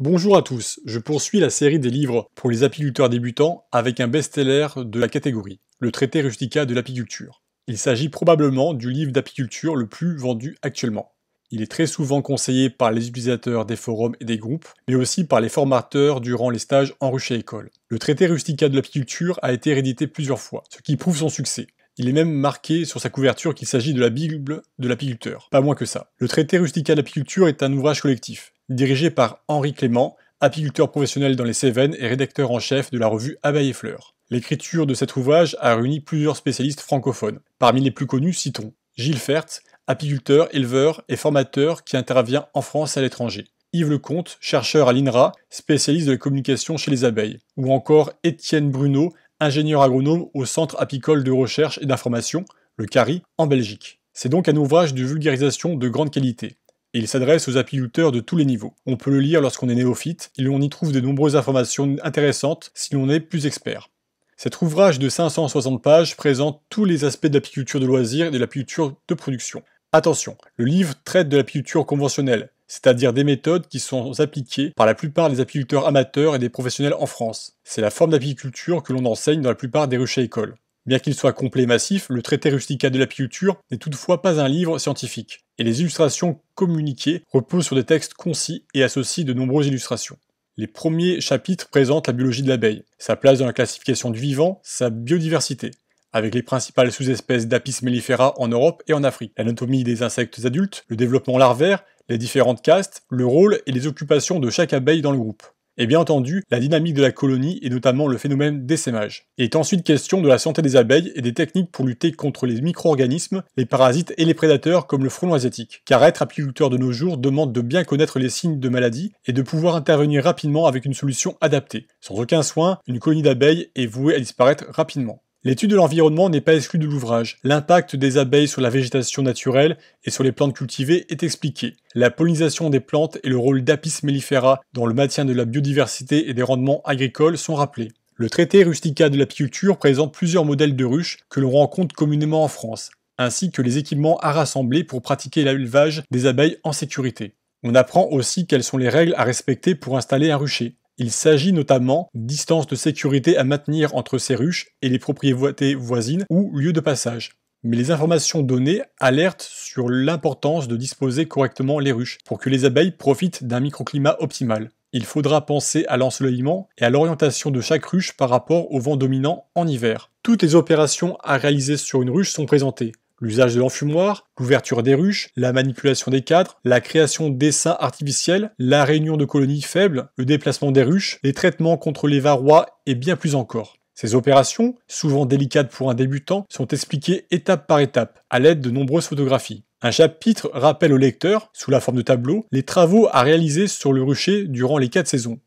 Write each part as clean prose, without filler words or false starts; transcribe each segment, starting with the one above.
Bonjour à tous, je poursuis la série des livres pour les apiculteurs débutants avec un best-seller de la catégorie, le traité Rustica de l'apiculture. Il s'agit probablement du livre d'apiculture le plus vendu actuellement. Il est très souvent conseillé par les utilisateurs des forums et des groupes, mais aussi par les formateurs durant les stages en ruche à école. Le traité Rustica de l'apiculture a été réédité plusieurs fois, ce qui prouve son succès. Il est même marqué sur sa couverture qu'il s'agit de la Bible de l'apiculteur, pas moins que ça. Le traité Rustica de l'apiculture est un ouvrage collectif, dirigé par Henri Clément, apiculteur professionnel dans les Cévennes et rédacteur en chef de la revue Abeilles et Fleurs. L'écriture de cet ouvrage a réuni plusieurs spécialistes francophones. Parmi les plus connus, citons Gilles Fert, apiculteur, éleveur et formateur qui intervient en France et à l'étranger. Yves Lecomte, chercheur à l'INRA, spécialiste de la communication chez les abeilles. Ou encore Étienne Bruno, ingénieur agronome au Centre apicole de recherche et d'information, le CARI, en Belgique. C'est donc un ouvrage de vulgarisation de grande qualité. Et il s'adresse aux apiculteurs de tous les niveaux. On peut le lire lorsqu'on est néophyte, et on y trouve de nombreuses informations intéressantes si l'on est plus expert. Cet ouvrage de 560 pages présente tous les aspects de l'apiculture de loisirs et de l'apiculture de production. Attention, le livre traite de l'apiculture conventionnelle, c'est-à-dire des méthodes qui sont appliquées par la plupart des apiculteurs amateurs et des professionnels en France. C'est la forme d'apiculture que l'on enseigne dans la plupart des ruches à école. Bien qu'il soit complet et massif, le traité Rustica de l'apiculture n'est toutefois pas un livre scientifique, et les illustrations communiquées reposent sur des textes concis et associent de nombreuses illustrations. Les premiers chapitres présentent la biologie de l'abeille, sa place dans la classification du vivant, sa biodiversité, avec les principales sous-espèces d'Apis mellifera en Europe et en Afrique, l'anatomie des insectes adultes, le développement larvaire, les différentes castes, le rôle et les occupations de chaque abeille dans le groupe. Et bien entendu, la dynamique de la colonie et notamment le phénomène d'essaimage. Il est ensuite question de la santé des abeilles et des techniques pour lutter contre les micro-organismes, les parasites et les prédateurs comme le frelon asiatique. Car être apiculteur de nos jours demande de bien connaître les signes de maladie et de pouvoir intervenir rapidement avec une solution adaptée. Sans aucun soin, une colonie d'abeilles est vouée à disparaître rapidement. L'étude de l'environnement n'est pas exclue de l'ouvrage. L'impact des abeilles sur la végétation naturelle et sur les plantes cultivées est expliqué. La pollinisation des plantes et le rôle d'Apis mellifera dans le maintien de la biodiversité et des rendements agricoles sont rappelés. Le traité Rustica de l'apiculture présente plusieurs modèles de ruches que l'on rencontre communément en France, ainsi que les équipements à rassembler pour pratiquer l'élevage des abeilles en sécurité. On apprend aussi quelles sont les règles à respecter pour installer un rucher. Il s'agit notamment distance de sécurité à maintenir entre ces ruches et les propriétés voisines ou lieux de passage. Mais les informations données alertent sur l'importance de disposer correctement les ruches pour que les abeilles profitent d'un microclimat optimal. Il faudra penser à l'ensoleillement et à l'orientation de chaque ruche par rapport au vent dominant en hiver. Toutes les opérations à réaliser sur une ruche sont présentées. L'usage de l'enfumoir, l'ouverture des ruches, la manipulation des cadres, la création d'essaims artificiels, la réunion de colonies faibles, le déplacement des ruches, les traitements contre les varrois et bien plus encore. Ces opérations, souvent délicates pour un débutant, sont expliquées étape par étape, à l'aide de nombreuses photographies. Un chapitre rappelle au lecteur, sous la forme de tableau, les travaux à réaliser sur le rucher durant les 4 saisons.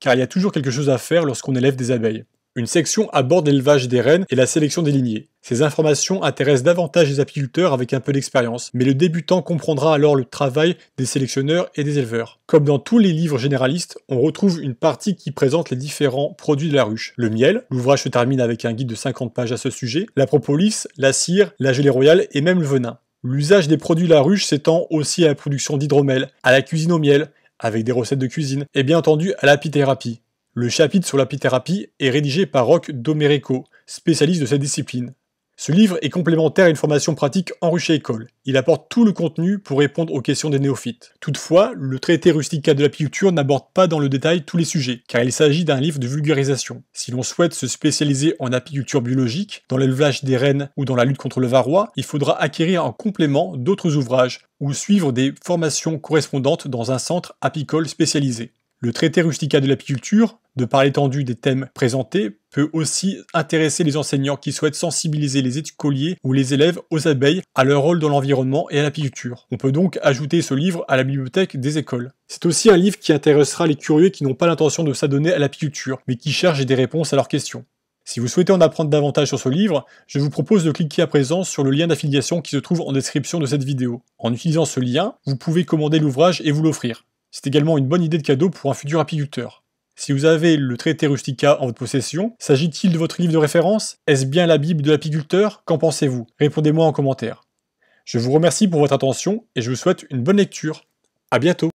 Car il y a toujours quelque chose à faire lorsqu'on élève des abeilles. Une section aborde l'élevage des reines et la sélection des lignées. Ces informations intéressent davantage les apiculteurs avec un peu d'expérience, mais le débutant comprendra alors le travail des sélectionneurs et des éleveurs. Comme dans tous les livres généralistes, on retrouve une partie qui présente les différents produits de la ruche. Le miel, l'ouvrage se termine avec un guide de 50 pages à ce sujet, la propolis, la cire, la gelée royale et même le venin. L'usage des produits de la ruche s'étend aussi à la production d'hydromel, à la cuisine au miel, avec des recettes de cuisine, et bien entendu à l'apithérapie. Le chapitre sur l'apithérapie est rédigé par Roch Domerico, spécialiste de cette discipline. Ce livre est complémentaire à une formation pratique en ruche à école. Il apporte tout le contenu pour répondre aux questions des néophytes. Toutefois, le traité Rustica de l'apiculture n'aborde pas dans le détail tous les sujets, car il s'agit d'un livre de vulgarisation. Si l'on souhaite se spécialiser en apiculture biologique, dans l'élevage des reines ou dans la lutte contre le varroa, il faudra acquérir en complément d'autres ouvrages ou suivre des formations correspondantes dans un centre apicole spécialisé. Le traité Rustica de l'apiculture, de par l'étendue des thèmes présentés, peut aussi intéresser les enseignants qui souhaitent sensibiliser les écoliers ou les élèves aux abeilles, à leur rôle dans l'environnement et à l'apiculture. On peut donc ajouter ce livre à la bibliothèque des écoles. C'est aussi un livre qui intéressera les curieux qui n'ont pas l'intention de s'adonner à l'apiculture, mais qui cherchent des réponses à leurs questions. Si vous souhaitez en apprendre davantage sur ce livre, je vous propose de cliquer à présent sur le lien d'affiliation qui se trouve en description de cette vidéo. En utilisant ce lien, vous pouvez commander l'ouvrage et vous l'offrir. C'est également une bonne idée de cadeau pour un futur apiculteur. Si vous avez le traité Rustica en votre possession, s'agit-il de votre livre de référence? Est-ce bien la Bible de l'apiculteur? Qu'en pensez-vous? Répondez-moi en commentaire. Je vous remercie pour votre attention et je vous souhaite une bonne lecture. À bientôt.